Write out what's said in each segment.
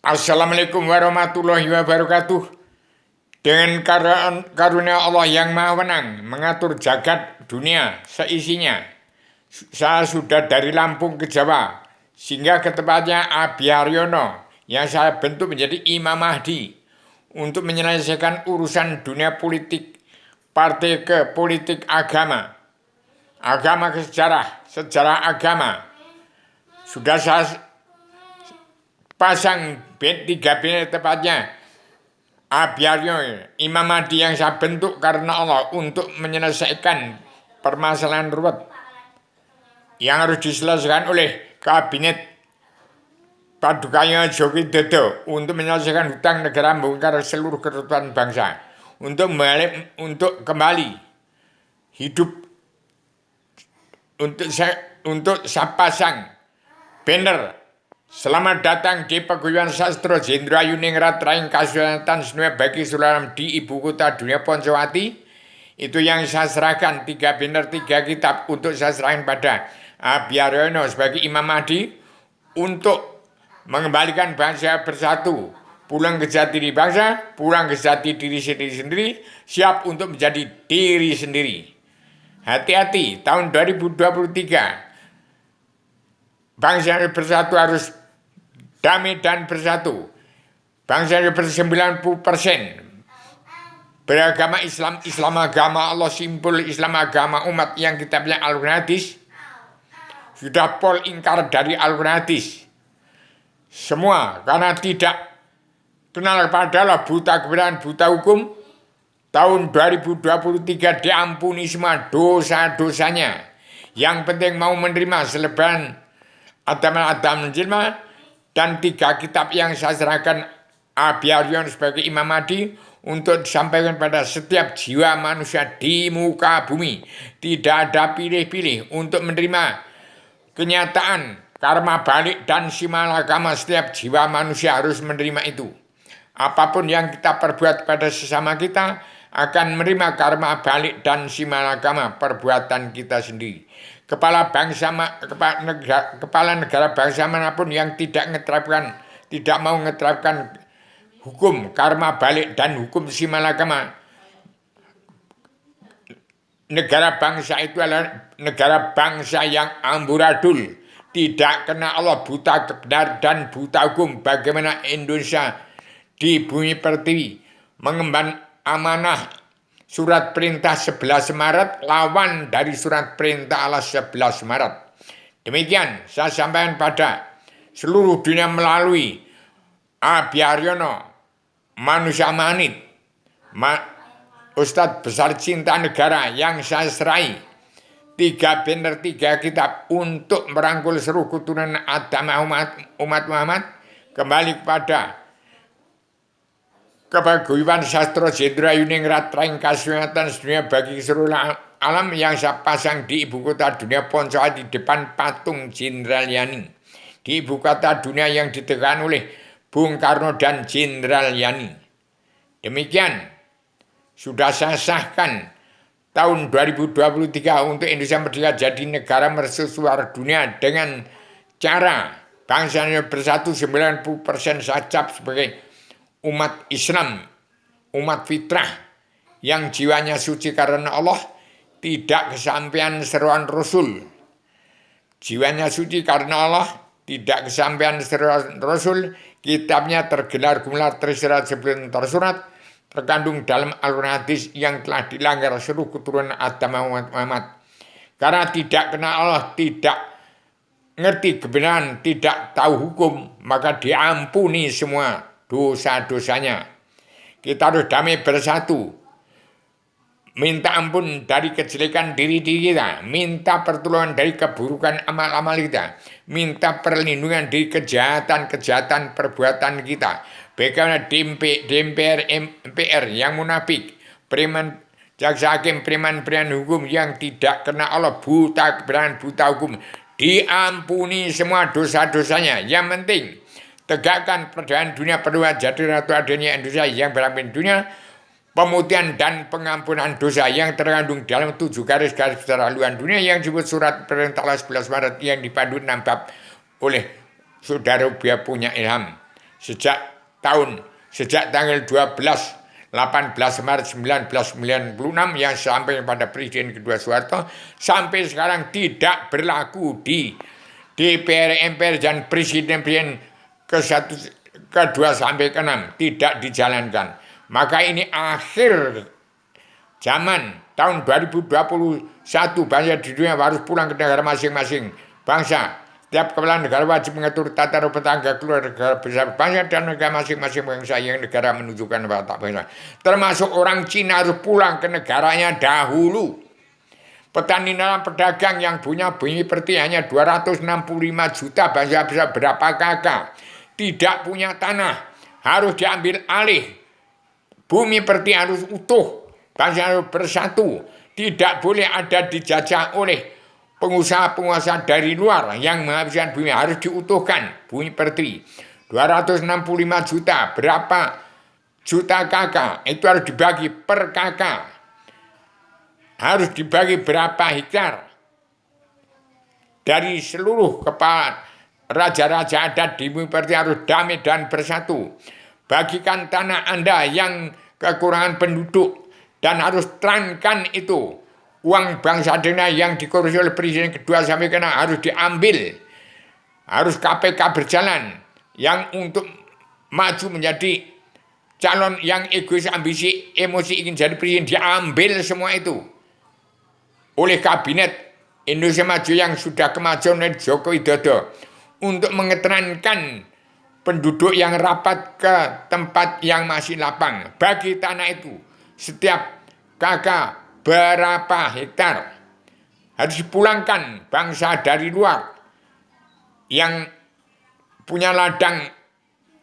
Assalamualaikum warahmatullahi wabarakatuh. Dengan karunia Allah yang Maha Wenang mengatur jagat dunia seisinya. Saya sudah dari Lampung ke Jawa, sehingga ke tempatnya Abi Haryono yang saya bentuk menjadi Imam Mahdi untuk menyelesaikan urusan dunia politik, partai ke politik agama, agama ke sejarah, sejarah agama. Sudah saya pasang tiga bendera tepatnya Abi Haryono, Imam Mahdi yang saya bentuk karena Allah untuk menyelesaikan permasalahan ruwet yang harus diselesaikan oleh kabinet Padukaya Djoko Widodo untuk menyelesaikan hutang negara, membongkar seluruh kerugian bangsa, untuk kembali hidup, untuk saya pasang banner selamat datang di Paguyuban Sastra Jendra Yuningrat Raing Kasulatan Senua bagi Sularam di ibu kota dunia Poncowati. Itu yang saya serahkan, 3 banner 3 kitab untuk saya serahkan pada Abi Haryono sebagai Imam Mahdi untuk mengembalikan bangsa bersatu, pulang ke jati diri bangsa, pulang ke jati diri sendiri, siap untuk menjadi diri sendiri. Hati-hati, tahun 2023 bangsa bersatu harus damai dan bersatu. Bangsa ber 90% beragama Islam, Islam agama Allah, simpul Islam agama umat yang kitabnya Al-Quran Hadis. Sudah pol ingkar dari Al-Quran Hadis. Semua karena tidak kenal pada Allah, buta kebenaran, buta hukum. Tahun 2023 diampuni semua dosa-dosanya. Yang penting mau menerima selebaran Adam Menjelma dan 3 kitab yang saya serahkan Abi Haryono sebagai Imam Mahdi untuk disampaikan pada setiap jiwa manusia di muka bumi. Tidak ada pilih-pilih untuk menerima kenyataan karma balik dan simalakama. Setiap jiwa manusia harus menerima itu. Apapun yang kita perbuat pada sesama kita akan menerima karma balik dan simalakama perbuatan kita sendiri. Kepala negara bangsa manapun yang tidak mau menerapkan hukum karma balik dan hukum simalakama, negara bangsa itu adalah negara bangsa yang amburadul, tidak kena Allah, buta kebenaran dan buta hukum. Bagaimana Indonesia di bumi pertiwi mengemban amanah surat perintah 11 Maret lawan dari surat perintah Allah 11 Maret. Demikian saya sampaikan pada seluruh dunia melalui Abi Haryono, manusia manit, Ustadz besar cinta negara yang saya serai 3 banner 3 kitab untuk merangkul seluruh keturunan Adam umat Muhammad kembali kepada Kepaguyuban Sastra Jendra Yuningrat Raing Kasulatan Dunia bagi seluruh alam yang saya pasang di ibu kota dunia Poncowati di depan patung Jenderal Yani, di ibu kota dunia yang ditekan oleh Bung Karno dan Jenderal Yani. Demikian sudah saya sahkan tahun 2023 untuk Indonesia merdeka jadi negara mercusuar dunia dengan cara bangsanya bersatu 90% saya cap sebagai umat Islam, umat fitrah yang jiwanya suci karena Allah, tidak kesampaian seruan Rasul. Jiwanya suci karena Allah, tidak kesampaian seruan Rasul. Kitabnya tergelar-gelar tersirat sebelum tersurat, terkandung dalam Al-Quran Hadis yang telah dilanggar seluruh keturunan Adam Muhammad. Karena tidak kenal Allah, tidak ngerti kebenaran, tidak tahu hukum, maka diampuni semua dosa-dosanya. Kita harus damai bersatu, minta ampun dari kejelekan diri kita, minta pertolongan dari keburukan amal-amal kita, minta perlindungan dari kejahatan-kejahatan perbuatan kita. Bagaimana DPR MPR yang munafik, preman jaksa hakim, preman-preman hukum yang tidak kena Allah, buta kebenaran, buta hukum, diampuni semua dosa-dosanya. Yang penting tegakkan perdamaian dunia, perluan jadi ratu adanya Indonesia yang beramian dunia, pemutihan dan pengampunan dosa yang terkandung dalam 7 garis-garis besar haluan dunia yang disebut surat perintah 11 Maret yang dipandu 6 bab oleh saudara Bia punya ilham. sejak tanggal 18 Maret 1996 yang sampai pada Presiden kedua Soeharto sampai sekarang tidak berlaku di DPR, MPR dan Presiden ke-1, ke-2 sampai ke-6 tidak dijalankan. Maka ini akhir zaman tahun 2021 bangsa di dunia harus pulang ke negara masing-masing. Bangsa tiap kepala negara wajib mengatur tata rumah tangga keluarga besar bangsa dan negara masing-masing bangsa yang negara menunjukkan watak bangsa. Termasuk orang Cina harus pulang ke negaranya dahulu. Petani dalam pedagang yang punya bumi perti hanya 265 juta bangsa besar berapa kakak. Tidak punya tanah harus diambil alih. Bumi perti harus utuh. Bangsa harus bersatu. Tidak boleh ada dijajah oleh pengusaha-pengusaha dari luar yang menghabiskan bumi. Harus diutuhkan bumi perti 265 juta berapa juta kakak. Itu harus dibagi per kakak. Harus dibagi berapa hektar. Dari seluruh kepala raja-raja adat di bumi perti harus damai dan bersatu. Bagikan tanah Anda yang kekurangan penduduk dan harus terangkan itu. Uang bangsa dana yang dikorupsi oleh Presiden kedua sampai ke-6 harus diambil. Harus KPK berjalan. Yang untuk maju menjadi calon yang egois, ambisi, emosi ingin jadi presiden diambil semua itu oleh kabinet Indonesia Maju yang sudah kemajuan oleh Joko Widodo untuk mengeterankan penduduk yang rapat ke tempat yang masih lapang. Bagi tanah itu setiap kakak berapa hektar harus dipulangkan bangsa dari luar yang punya ladang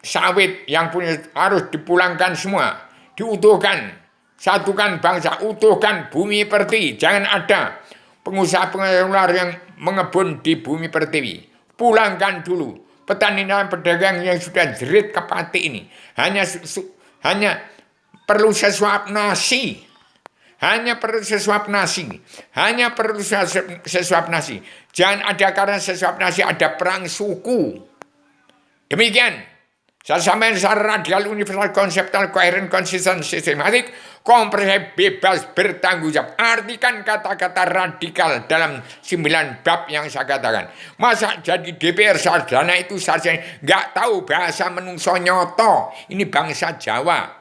sawit yang punya harus dipulangkan semua, diutuhkan. Satukan bangsa, utuhkan bumi pertiwi. Jangan ada pengusaha-pengusaha luar yang mengebun di bumi pertiwi. Pulangkan dulu. Petani dan pedagang yang sudah jerit kepati ini. Hanya perlu sesuap nasi. Hanya perlu sesuap nasi. Hanya perlu sesuap nasi. Jangan ada karena sesuap nasi ada perang suku. Demikian. Saya sampaikan secara radikal, universal, konseptual, koheren, konsisten, sistematik, komprehensif, bebas, bertanggung jawab. Artikan kata-kata radikal dalam 9 bab yang saya katakan. Masa jadi DPR sarjana itu sarjana nggak tahu bahasa menungso nyoto. Ini bangsa Jawa,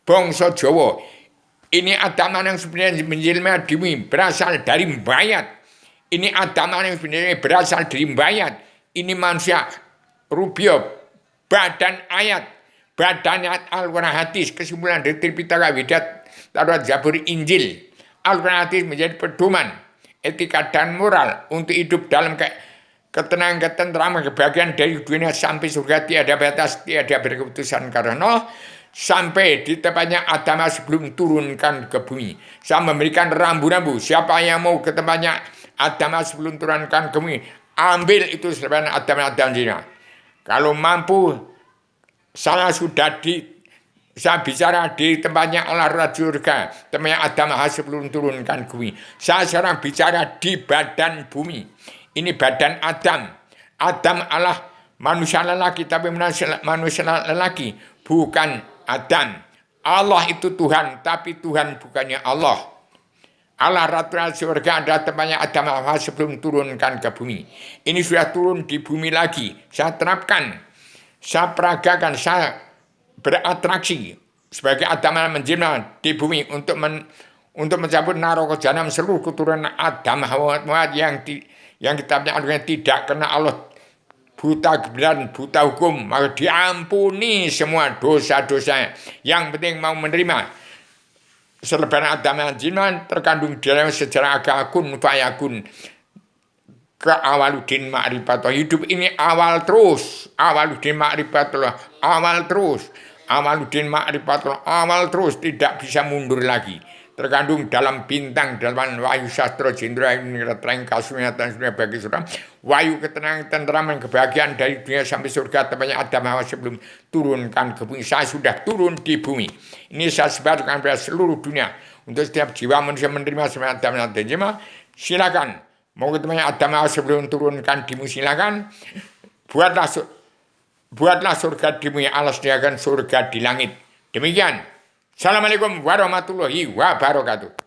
bangsa Jawa. Ini agama yang sebenarnya menjelma demi berasal dari Mbayat. Ini agama yang sebenarnya berasal dari Mbayat. Ini manusia Rubio. Badan ayat Al-Quran hadis, kesimpulan dari Tripitaka, Vedat, Taurat, Zabur, Injil. Al-Quran hadis menjadi pedoman etika dan moral untuk hidup dalam ketenangan, ketentraman, kebahagiaan dari dunia sampai surga. Tiada batas, tiada berkeputusan karena sampai di tempatnya agama sebelum turunkan ke bumi. Saya memberikan rambu-rambu. Siapa yang mau ke tempatnya agama sebelum turunkan ke bumi, ambil itu selain agama Zina. Kalau mampu, saya bicara di tempatnya Allah surga, tempatnya Adam sebelum turunkan ke bumi. Saya sekarang bicara di badan bumi. Ini badan Adam. Adam Allah manusia lelaki, tapi manusia lelaki bukan Adam. Allah itu Tuhan, tapi Tuhan bukannya Allah. Allah Ratu surga adalah tempatnya Adam Allah sebelum turunkan ke bumi. Ini sudah turun di bumi lagi. Saya terapkan, saya peragakan, saya beratraksi sebagai Adam Allah menjelma di bumi untuk mencabut naroko jahanam seluruh keturunan Adam Hawa yang kitabnya tidak kena Allah buta kebenaran, buta hukum, maka diampuni semua dosa-dosa. Yang penting mau menerima. Selebaran agama jinan terkandung dalam sejarah agama kun fayakun ke awaludin ma'rifatullah. Hidup ini awal terus, awaludin ma'rifatullah, awal terus, awaludin ma'rifatullah, awal terus, tidak bisa mundur lagi. Terkandung dalam bintang, dalam wahyu sastra jendera yang kasunyatan dunia bagi surga, wahyu ketenangan, tenteraman, kebahagiaan dari dunia sampai surga, tempatnya Adam Hawa sebelum turunkan ke bumi. Saya sudah turun di bumi. Ini saya sebarkan pada seluruh dunia. Untuk setiap jiwa manusia menerima semangat Adam dan Jema, silakan. Mau ke tempatnya Adam Hawa sebelum turunkan di bumi, silakan. Buatlah buatlah surga di bumi, Allah sediakan surga di langit. Demikian. Assalamualaikum warahmatullahi wabarakatuh.